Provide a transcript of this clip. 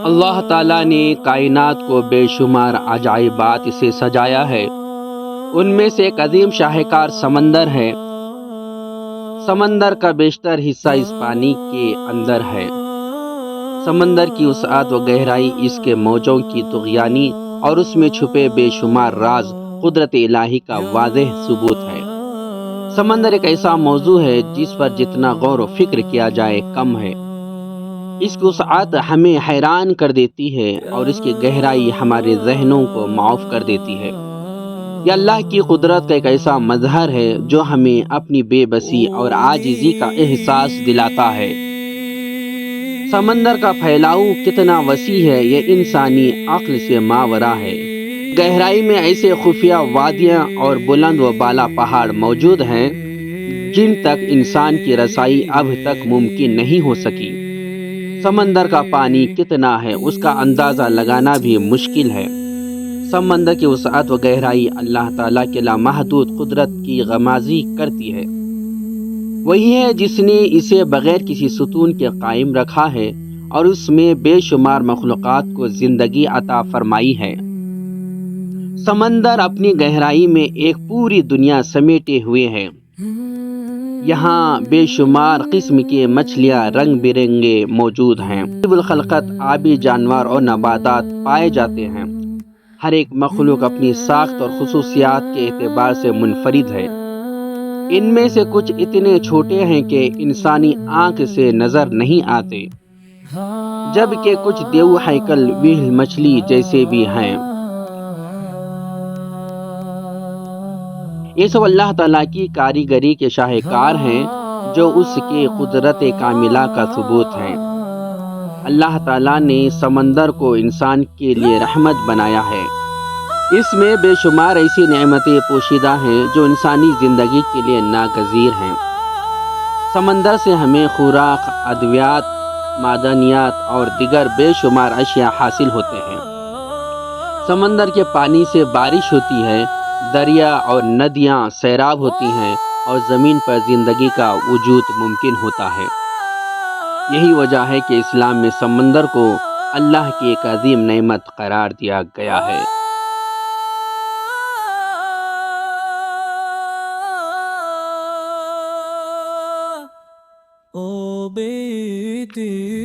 اللہ تعالیٰ نے کائنات کو بے شمار عجائبات سے سجایا ہے۔ ان میں سے ایک عظیم شاہکار سمندر ہے۔ سمندر کا بیشتر حصہ اس پانی کے اندر ہے۔ سمندر کی وسعت و گہرائی، اس کے موجوں کی طغیانی اور اس میں چھپے بے شمار راز قدرت الہی کا واضح ثبوت ہے۔ سمندر ایک ایسا موضوع ہے جس پر جتنا غور و فکر کیا جائے کم ہے۔ اس کی وسعت ہمیں حیران کر دیتی ہے اور اس کی گہرائی ہمارے ذہنوں کو معاف کر دیتی ہے۔ یہ اللہ کی قدرت کا ایک ایسا مظہر ہے جو ہمیں اپنی بے بسی اور عاجزی کا احساس دلاتا ہے۔ سمندر کا پھیلاؤ کتنا وسیع ہے، یہ انسانی عقل سے ماورا ہے۔ گہرائی میں ایسے خفیہ وادیاں اور بلند و بالا پہاڑ موجود ہیں جن تک انسان کی رسائی اب تک ممکن نہیں ہو سکی۔ سمندر کا پانی کتنا ہے اس کا اندازہ لگانا بھی مشکل ہے۔ سمندر کی وسعت و گہرائی اللہ تعالیٰ کے لامحدود قدرت کی غمازی کرتی ہے۔ وہی ہے جس نے اسے بغیر کسی ستون کے قائم رکھا ہے اور اس میں بے شمار مخلوقات کو زندگی عطا فرمائی ہے۔ سمندر اپنی گہرائی میں ایک پوری دنیا سمیٹے ہوئے ہے۔ یہاں بے شمار قسم کے مچھلیاں رنگ برنگے موجود ہیں۔ الخلقت آبی جانور اور نباتات پائے جاتے ہیں۔ ہر ایک مخلوق اپنی ساخت اور خصوصیات کے اعتبار سے منفرد ہے۔ ان میں سے کچھ اتنے چھوٹے ہیں کہ انسانی آنکھ سے نظر نہیں آتے، جبکہ کچھ دیو ہیکل ویل مچھلی جیسے بھی ہیں۔ یہ سب اللہ تعالیٰ کی کاریگری کے شاہکار ہیں جو اس کی قدرت کاملہ کا ثبوت ہیں۔ اللہ تعالیٰ نے سمندر کو انسان کے لیے رحمت بنایا ہے۔ اس میں بے شمار ایسی نعمتیں پوشیدہ ہیں جو انسانی زندگی کے لیے ناگزیر ہیں۔ سمندر سے ہمیں خوراک، ادویات، معدنیات اور دیگر بے شمار اشیاء حاصل ہوتے ہیں۔ سمندر کے پانی سے بارش ہوتی ہے، دریا اور ندیاں سیراب ہوتی ہیں اور زمین پر زندگی کا وجود ممکن ہوتا ہے۔ یہی وجہ ہے کہ اسلام میں سمندر کو اللہ کی ایک عظیم نعمت قرار دیا گیا ہے۔ او بیٹی